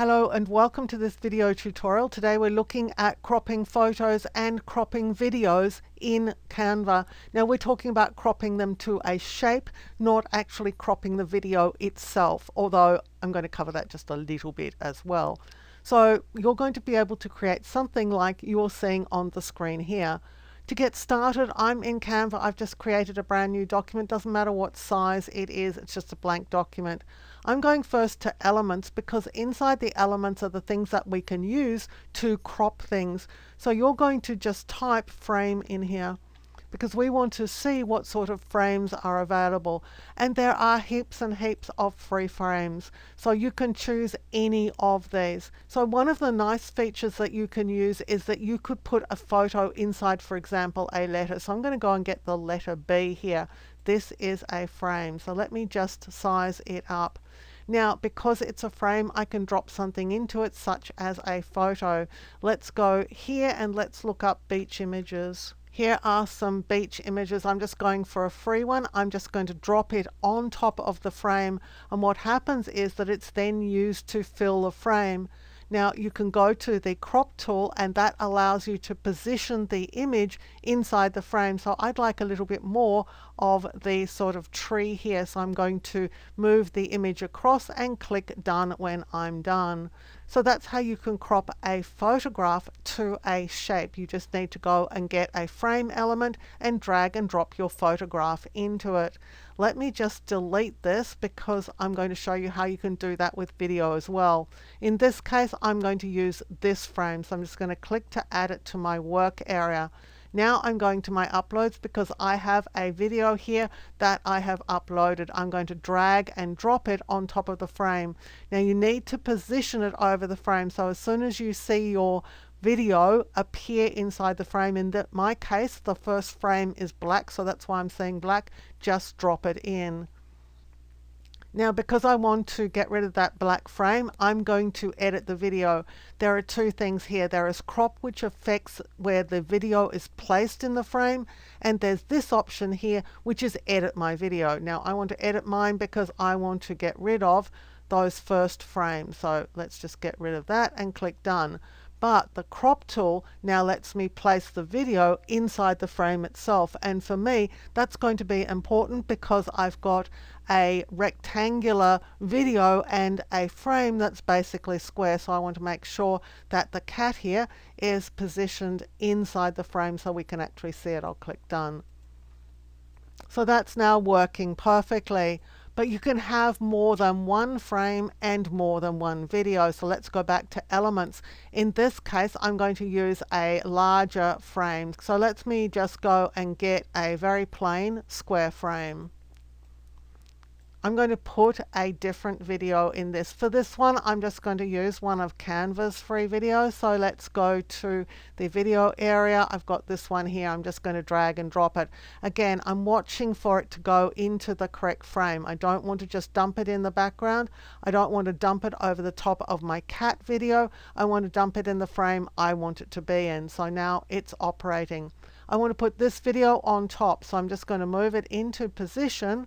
Hello and welcome to this video tutorial. Today we're looking at cropping photos and cropping videos in Canva. Now we're talking about cropping them to a shape, not actually cropping the video itself, although I'm going to cover that just a little bit as well. So you're going to be able to create something like you're seeing on the screen here. To get started, I'm in Canva. I've just created a brand new document. Doesn't matter what size it is, it's just a blank document. I'm going first to elements because inside the elements are the things that we can use to crop things. So you're going to just type frame in here because we want to see what sort of frames are available. And there are heaps and heaps of free frames. So you can choose any of these. So one of the nice features that you can use is that you could put a photo inside, for example, a letter. So I'm going to go and get the letter B here. This is a frame. So let me just size it up. Now, because it's a frame, I can drop something into it, such as a photo. Let's go here and let's look up beach images. Here are some beach images. I'm just going for a free one. I'm just going to drop it on top of the frame. And what happens is that it's then used to fill the frame. Now you can go to the crop tool and that allows you to position the image inside the frame. So I'd like a little bit more of the sort of tree here. So I'm going to move the image across and click done when I'm done. So that's how you can crop a photograph to a shape. You just need to go and get a frame element and drag and drop your photograph into it. Let me just delete this because I'm going to show you how you can do that with video as well. In this case, I'm going to use this frame. So I'm just going to click to add it to my work area. Now I'm going to my uploads because I have a video here that I have uploaded. I'm going to drag and drop it on top of the frame. Now you need to position it over the frame. So as soon as you see your video appear inside the frame, in my case the first frame is black, so that's why I'm saying black, just drop it in. Now because I want to get rid of that black frame, I'm going to edit the video. There are two things here. There is crop, which affects where the video is placed in the frame, and there's this option here which is edit my video. Now I want to edit mine because I want to get rid of those first frames. So let's just get rid of that and click done. But the crop tool now lets me place the video inside the frame itself. And for me, that's going to be important because I've got a rectangular video and a frame that's basically square. So I want to make sure that the cat here is positioned inside the frame so we can actually see it. I'll click done. So that's now working perfectly. But you can have more than one frame and more than one video. So let's go back to elements. In this case, I'm going to use a larger frame. So let me just go and get a very plain square frame. I'm going to put a different video in this. For this one, I'm just going to use one of Canva's free videos. So let's go to the video area. I've got this one here. I'm just going to drag and drop it. Again, I'm watching for it to go into the correct frame. I don't want to just dump it in the background. I don't want to dump it over the top of my cat video. I want to dump it in the frame I want it to be in. So now it's operating. I want to put this video on top. So I'm just going to move it into position.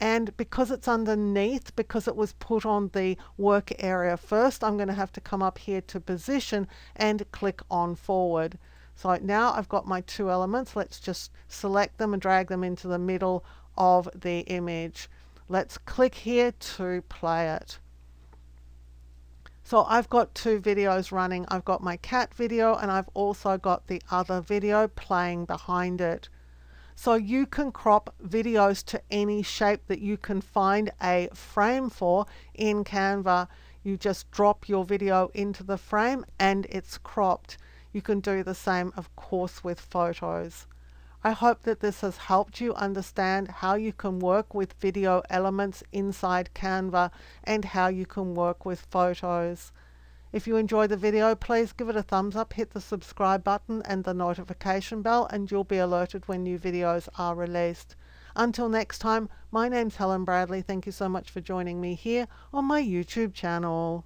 And because it's underneath, because it was put on the work area first, I'm going to have to come up here to position and click on forward. So now I've got my two elements. Let's just select them and drag them into the middle of the image. Let's click here to play it. So I've got two videos running. I've got my cat video and I've also got the other video playing behind it. So you can crop videos to any shape that you can find a frame for in Canva. You just drop your video into the frame and it's cropped. You can do the same, of course, with photos. I hope that this has helped you understand how you can work with video elements inside Canva and how you can work with photos. If you enjoyed the video, please give it a thumbs up, hit the subscribe button and the notification bell, and you'll be alerted when new videos are released. Until next time, my name's Helen Bradley. Thank you so much for joining me here on my YouTube channel.